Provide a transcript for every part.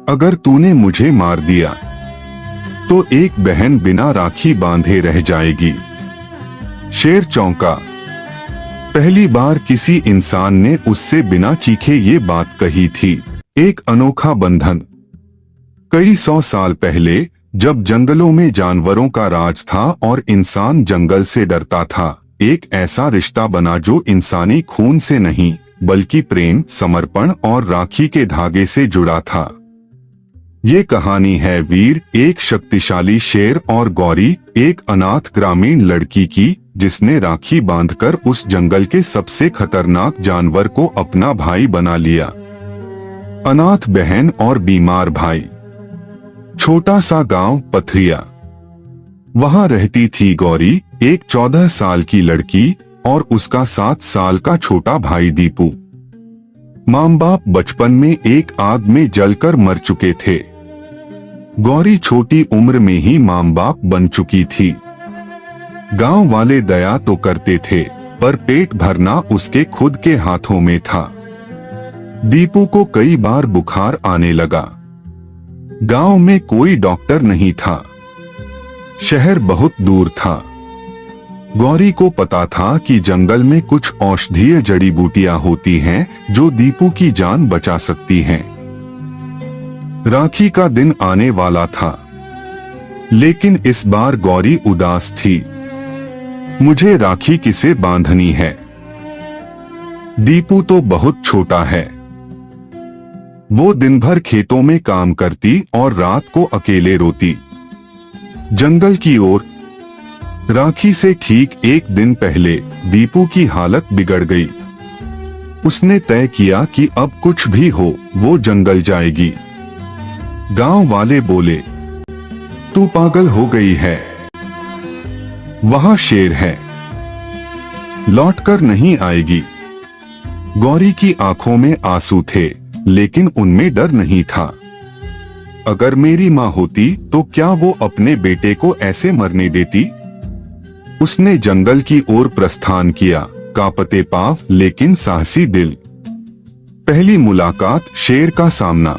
अगर तूने मुझे मार दिया तो एक बहन बिना राखी बांधे रह जाएगी। शेर चौंका। पहली बार किसी इंसान ने उससे बिना चीखे ये बात कही थी। एक अनोखा बंधन। कई 100 साल पहले जब जंगलों में जानवरों का राज था और इंसान जंगल से डरता था, एक ऐसा रिश्ता बना जो इंसानी खून से नहीं बल्कि प्रेम, समर्पण और राखी के धागे से जुड़ा था। ये कहानी है वीर, एक शक्तिशाली शेर और गौरी, एक अनाथ ग्रामीण लड़की की, जिसने राखी बांधकर उस जंगल के सबसे खतरनाक जानवर को अपना भाई बना लिया। अनाथ बहन और बीमार भाई। छोटा सा गांव पथरिया। वहां रहती थी गौरी, एक 14 साल की लड़की, और उसका 7 साल का छोटा भाई दीपू। माँ बाप बचपन में एक आग में जलकर मर चुके थे। गौरी छोटी उम्र में ही माँ बाप बन चुकी थी। गांव वाले दया तो करते थे, पर पेट भरना उसके खुद के हाथों में था। दीपू को कई बार बुखार आने लगा। गांव में कोई डॉक्टर नहीं था। शहर बहुत दूर था। गौरी को पता था कि जंगल में कुछ औषधीय जड़ी बूटियां होती हैं जो दीपू की जान बचा सकती हैं। राखी का दिन आने वाला था, लेकिन इस बार गौरी उदास थी। मुझे राखी किसे बांधनी है? दीपू तो बहुत छोटा है। वो दिन भर खेतों में काम करती और रात को अकेले रोती। जंगल की ओर। राखी से ठीक एक दिन पहले दीपू की हालत बिगड़ गई। उसने तय किया कि अब कुछ भी हो वो जंगल जाएगी। गांव वाले बोले, तू पागल हो गई है, वहां शेर है, लौटकर नहीं आएगी। गौरी की आंखों में आंसू थे, लेकिन उनमें डर नहीं था। अगर मेरी माँ होती तो क्या वो अपने बेटे को ऐसे मरने देती? उसने जंगल की ओर प्रस्थान किया, कांपते पांव लेकिन साहसी दिल। पहली मुलाकात, शेर का सामना।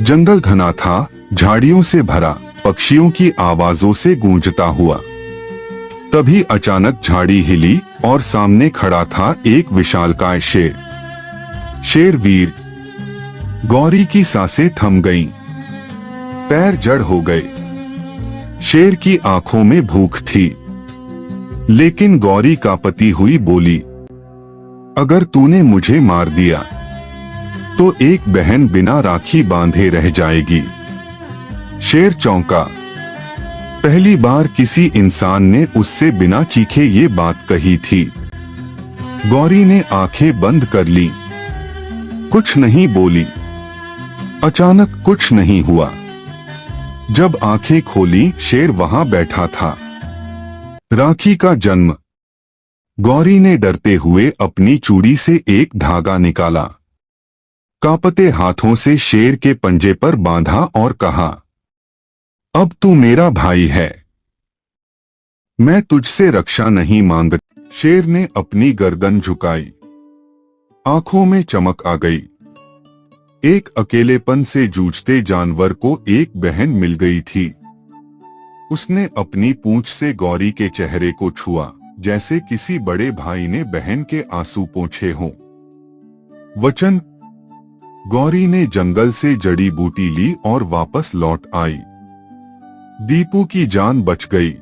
जंगल घना था, झाड़ियों से भरा, पक्षियों की आवाजों से गूंजता हुआ। तभी अचानक झाड़ी हिली और सामने खड़ा था एक विशालकाय शेर। शेर वीर। गौरी की सांसें थम गईं, पैर जड़ हो गए। शेर की आंखों में भूख थी, लेकिन गौरी कांपती हुई बोली, अगर तूने मुझे मार दिया तो एक बहन बिना राखी बांधे रह जाएगी। शेर चौंका। पहली बार किसी इंसान ने उससे बिना चीखे ये बात कही थी। गौरी ने आंखें बंद कर ली, कुछ नहीं बोली। अचानक कुछ नहीं हुआ। जब आंखें खोली, शेर वहां बैठा था। राखी का जन्म। गौरी ने डरते हुए अपनी चूड़ी से एक धागा निकाला, कांपते हाथों से शेर के पंजे पर बांधा और कहा, अब तू मेरा भाई है, मैं तुझसे रक्षा नहीं मांगती। शेर ने अपनी गर्दन झुकाई, आंखों में चमक आ गई। एक अकेलेपन से जूझते जानवर को एक बहन मिल गई थी। उसने अपनी पूंछ से गौरी के चेहरे को छुआ, जैसे किसी बड़े भाई ने बहन के आंसू पोंछे हों। वचन। गौरी ने जंगल से जड़ी बूटी ली और वापस लौट आई। दीपू की जान बच गई।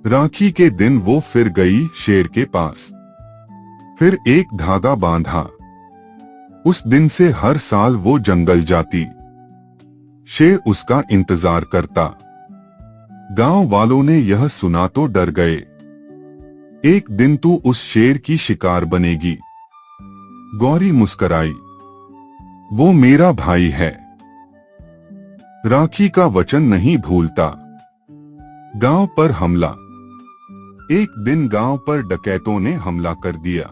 राखी के दिन वो फिर गई शेर के पास। फिर एक धागा बांधा। उस दिन से हर साल वो जंगल जाती। शेर उसका इंतजार करता। गांव वालों ने यह सुना तो डर गए। एक दिन तू उस शेर की शिकार बनेगी। गौरी मुस्कुराई, वो मेरा भाई है। राखी का वचन नहीं भूलता। गांव पर हमला। एक दिन गांव पर डकैतों ने हमला कर दिया।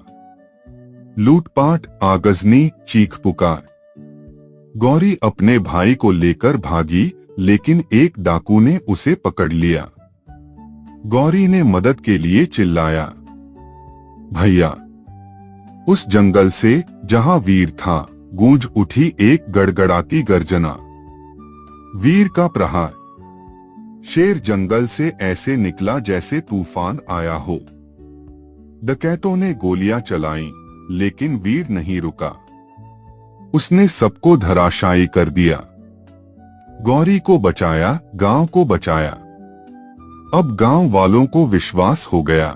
लूटपाट, आगजनी, चीख पुकार। गौरी अपने भाई को लेकर भागी, लेकिन एक डाकू ने उसे पकड़ लिया। गौरी ने मदद के लिए चिल्लाया, भैया। उस जंगल से जहां वीर था, गूंज उठी एक गड़गड़ाती गर्जना। वीर का प्रहार। शेर जंगल से ऐसे निकला जैसे तूफान आया हो। डकैतों ने गोलियां चलाईं, लेकिन वीर नहीं रुका। उसने सबको धराशायी कर दिया। गौरी को बचाया, गांव को बचाया। अब गांव वालों को विश्वास हो गया,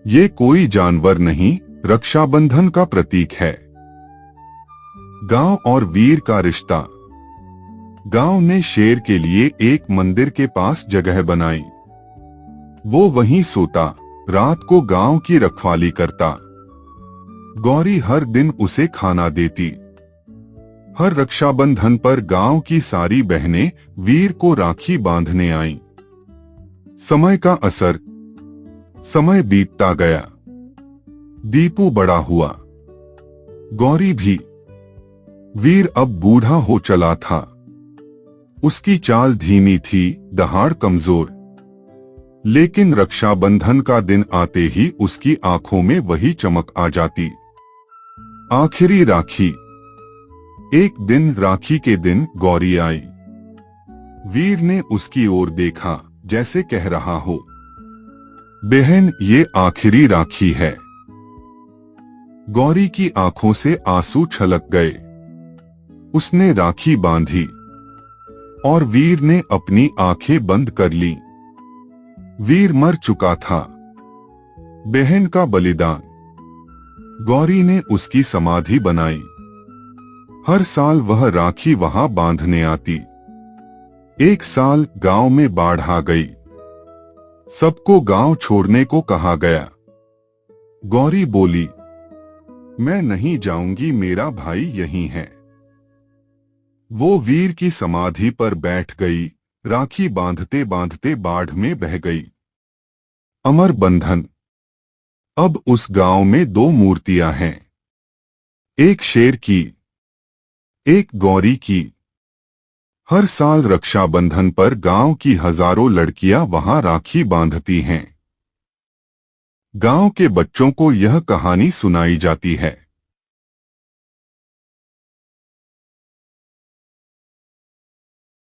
ये कोई जानवर नहीं, रक्षाबंधन का प्रतीक है। गांव और वीर का रिश्ता। गांव ने शेर के लिए एक मंदिर के पास जगह बनाई। वो वहीं सोता, रात को गांव की रखवाली करता। गौरी हर दिन उसे खाना देती। हर रक्षाबंधन पर गांव की सारी बहनें वीर को राखी बांधने आईं। समय का असर। समय बीतता गया। दीपू बड़ा हुआ, गौरी भी। वीर अब बूढ़ा हो चला था। उसकी चाल धीमी थी, दहाड़ कमजोर। लेकिन रक्षाबंधन का दिन आते ही उसकी आंखों में वही चमक आ जाती। आखिरी राखी। एक दिन राखी के दिन गौरी आई। वीर ने उसकी ओर देखा, जैसे कह रहा हो, बहन ये आखिरी राखी है। गौरी की आंखों से आंसू छलक गए। उसने राखी बांधी और वीर ने अपनी आंखें बंद कर लीं। वीर मर चुका था। बहन का बलिदान। गौरी ने उसकी समाधि बनाई। हर साल वह राखी वहां बांधने आती। एक साल गांव में बाढ़ आ गई। सबको गांव छोड़ने को कहा गया। गौरी बोली, मैं नहीं जाऊंगी, मेरा भाई यहीं है। वो वीर की समाधि पर बैठ गई। राखी बांधते बांधते बाढ़ में बह गई। अमर बंधन। अब उस गांव में दो मूर्तियां हैं, एक शेर की, एक गौरी की। हर साल रक्षाबंधन पर गांव की हजारों लड़कियां वहां राखी बांधती हैं। गांव के बच्चों को यह कहानी सुनाई जाती है।